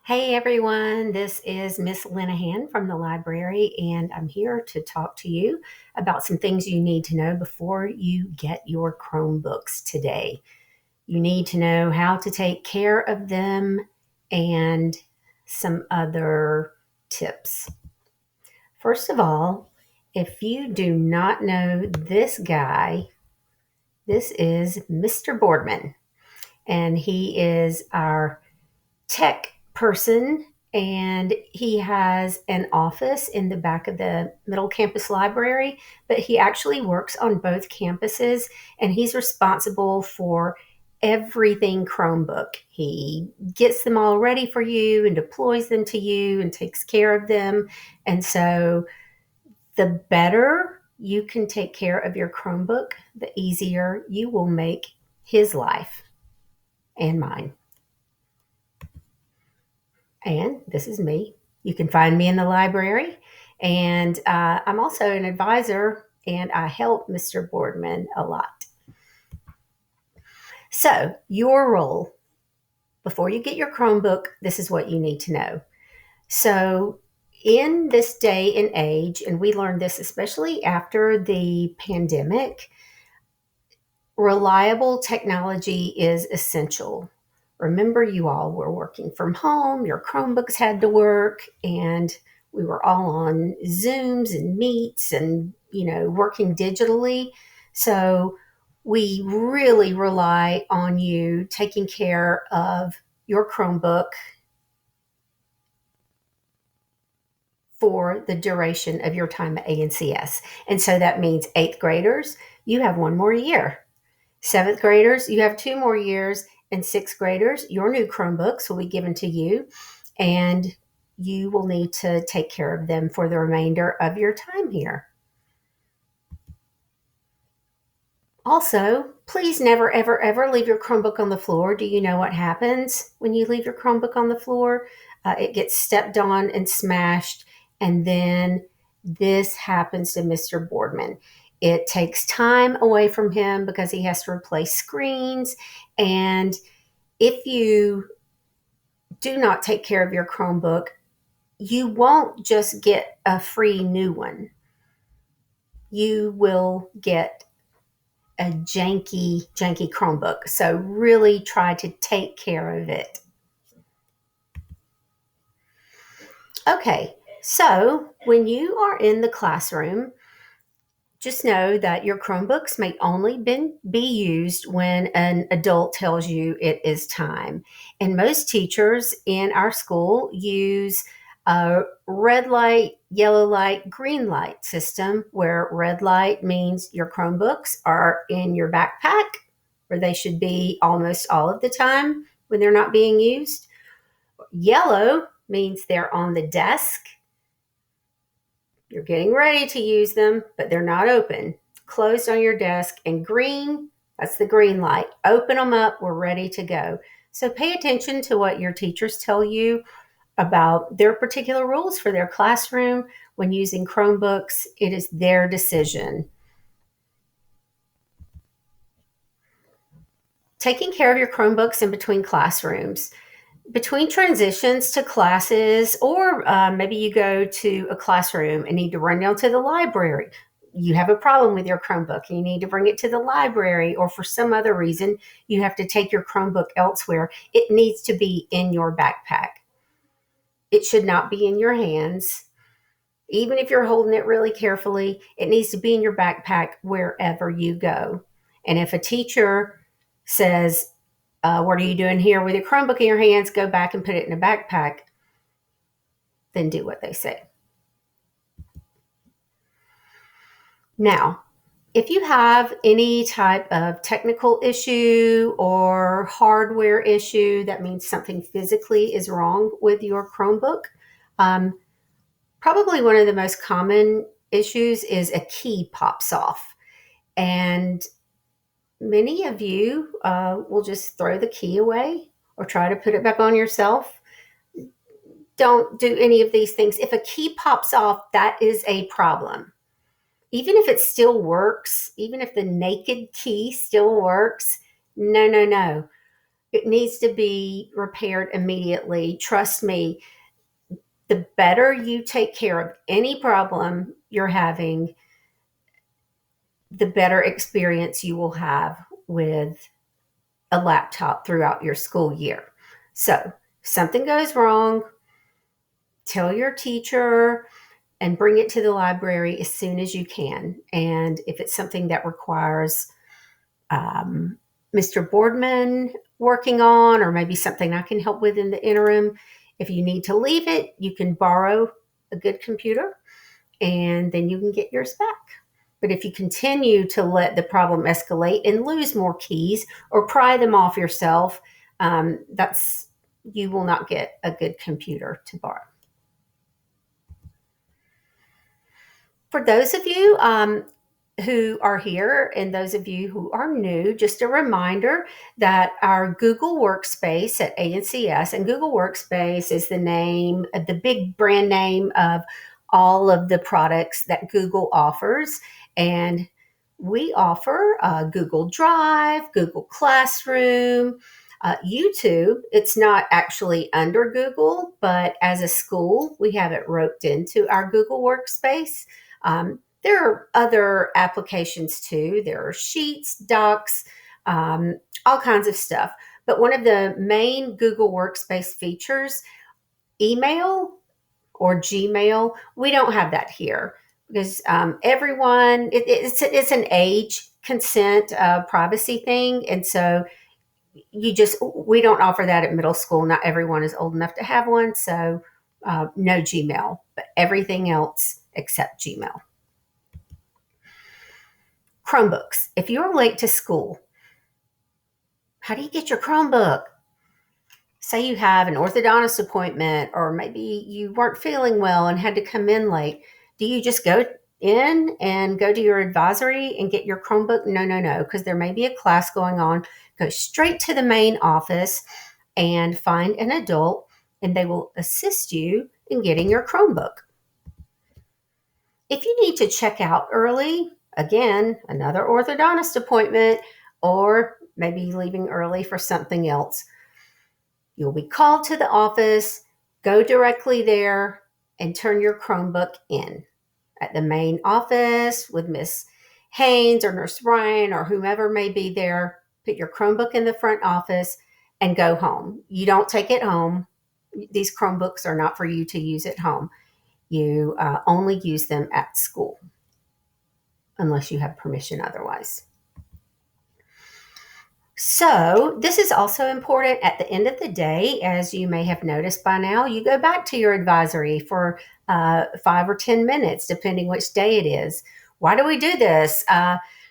Hey everyone, this is Miss Linehan from the library, and I'm here to talk to you about some things you need to know before you get your Chromebooks today. You need to know how to take care of them and some other tips. First of all, if you do not know this guy, this is Mr. Boardman, and he is our tech person, and he has an office in the back of the Middle Campus Library, but he actually works on both campuses, and he's responsible for everything Chromebook. He gets them all ready for you and deploys them to you and takes care of them. And so the better you can take care of your Chromebook, the easier you will make his life and mine. And this is me. You can find me in the library. And I'm also an advisor, and I help Mr. Boardman a lot. So, your role before you get your Chromebook, this is what you need to know. So, in this day and age, and we learned this especially after the pandemic, reliable technology is essential. Remember, you all were working from home, your Chromebooks had to work, and we were all on Zooms and Meets and, working digitally. So we really rely on you taking care of your Chromebook for the duration of your time at ANCS. And so that means eighth graders, you have one more year. Seventh graders, you have 2 more years, and sixth graders, your new Chromebooks will be given to you, and you will need to take care of them for the remainder of your time here. Also, please never, ever, ever leave your Chromebook on the floor. Do you know what happens when you leave your Chromebook on the floor? It gets stepped on and smashed, and then this happens to Mr. Boardman. It takes time away from him because he has to replace screens. And if you do not take care of your Chromebook, you won't just get a free new one. You will get a janky Chromebook. So really try to take care of it. Okay, so when you are in the classroom, just know that your Chromebooks may only be used when an adult tells you it is time. And most teachers in our school use a red light, yellow light, green light system, where red light means your Chromebooks are in your backpack, where they should be almost all of the time when they're not being used. Yellow means they're on the desk. You're getting ready to use them, but they're not open. Closed on your desk. And green, that's the green light. Open them up. We're ready to go. So pay attention to what your teachers tell you about their particular rules for their classroom. When using Chromebooks, it is their decision. Taking care of your Chromebooks in between classrooms. Between transitions to classes, or maybe you go to a classroom and need to run down to the library. You have a problem with your Chromebook and you need to bring it to the library, or for some other reason, you have to take your Chromebook elsewhere. It needs to be in your backpack. It should not be in your hands. Even if you're holding it really carefully, it needs to be in your backpack wherever you go. And if a teacher says, what are you doing here with your Chromebook in your hands? Go back and put it in a backpack. Then do what they say. Now, if you have any type of technical issue or hardware issue, that means something physically is wrong with your Chromebook. Probably one of the most common issues is a key pops off. And many of you will just throw the key away or try to put it back on yourself. Don't do any of these things. If a key pops off, that is a problem. Even if it still works, even if the naked key still works, no. It needs to be repaired immediately. Trust me, the better you take care of any problem you're having, the better experience you will have with a laptop throughout your school year. So, if something goes wrong, tell your teacher and bring it to the library as soon as you can. And if it's something that requires um, Mr. Boardman working on, or maybe something I can help with in the interim, if you need to leave it, you can borrow a good computer and then you can get yours back. But if you continue to let the problem escalate and lose more keys or pry them off yourself, that's you will not get a good computer to borrow. For those of you who are here and those of you who are new, just a reminder that our Google Workspace at ANCS, and Google Workspace is the name, the big brand name of all of the products that Google offers. And we offer Google Drive, Google Classroom, YouTube. It's not actually under Google, but as a school, we have it roped into our Google Workspace. There are other applications too. There are Sheets, Docs, all kinds of stuff. But one of the main Google Workspace features, email or Gmail, we don't have that here because everyone, it's an age consent privacy thing. And so we don't offer that at middle school. Not everyone is old enough to have one. So no Gmail, but everything else except Gmail. Chromebooks. If you're late to school, how do you get your Chromebook? Say you have an orthodontist appointment, or maybe you weren't feeling well and had to come in late. Do you just go in and go to your advisory and get your Chromebook? No, because there may be a class going on. Go straight to the main office and find an adult, and they will assist you in getting your Chromebook. If you need to check out early, again, another orthodontist appointment, or maybe leaving early for something else, you'll be called to the office, go directly there, and turn your Chromebook in at the main office with Miss Haynes or Nurse Ryan or whomever may be there. Put your Chromebook in the front office and go home. You don't take it home. These Chromebooks are not for you to use at home. You only use them at school unless you have permission otherwise. So this is also important at the end of the day. As you may have noticed by now, you go back to your advisory for 5 or 10 minutes, depending which day it is. Why do we do this?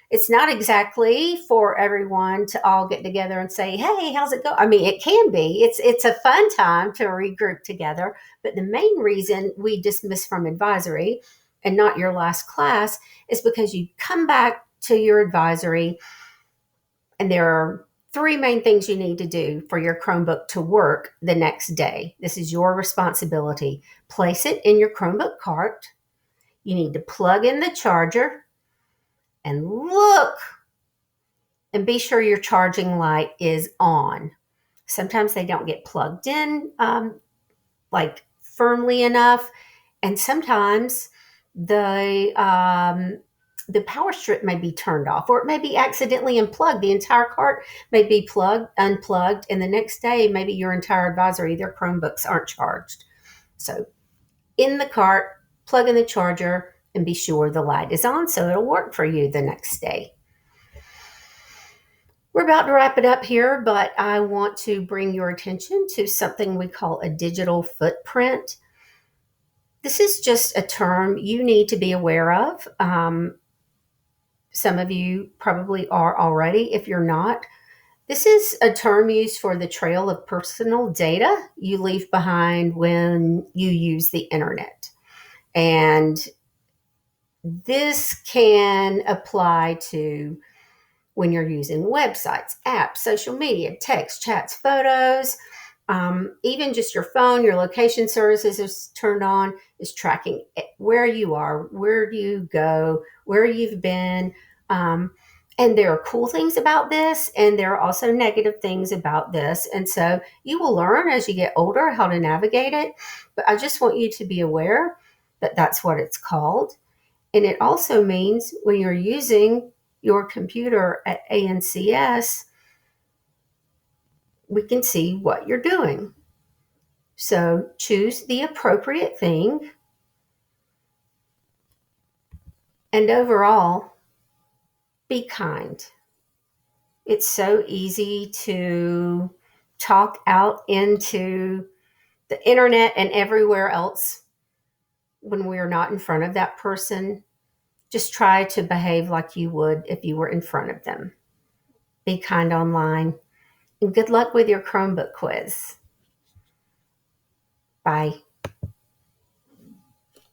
It's not exactly for everyone to all get together and say, hey, how's it go? I mean, it can be. It's a fun time to regroup together. But the main reason we dismiss from advisory and not your last class is because you come back to your advisory and there are 3 main things you need to do for your Chromebook to work the next day. This is your responsibility. Place it in your Chromebook cart. You need to plug in the charger and look and be sure your charging light is on. Sometimes they don't get plugged in like firmly enough, and sometimes the power strip may be turned off, or it may be accidentally unplugged. The entire cart may be unplugged, and the next day maybe your entire advisory, their Chromebooks aren't charged. So in the cart, plug in the charger, and be sure the light is on so it'll work for you the next day. We're about to wrap it up here, but I want to bring your attention to something we call a digital footprint. This is just a term you need to be aware of. Some of you probably are already. If you're not, this is a term used for the trail of personal data you leave behind when you use the internet. And this can apply to when you're using websites, apps, social media, text, chats, photos, even just your phone, your location services is turned on, is tracking where you are, where you go, where you've been. And there are cool things about this, and there are also negative things about this. And so you will learn as you get older how to navigate it. But I just want you to be aware that that's what it's called. And it also means when you're using your computer at ANCS, we can see what you're doing. So choose the appropriate thing. And overall, be kind. It's so easy to talk out into the internet and everywhere else when we're not in front of that person. Just try to behave like you would if you were in front of them. Be kind online. And good luck with your Chromebook quiz. Bye.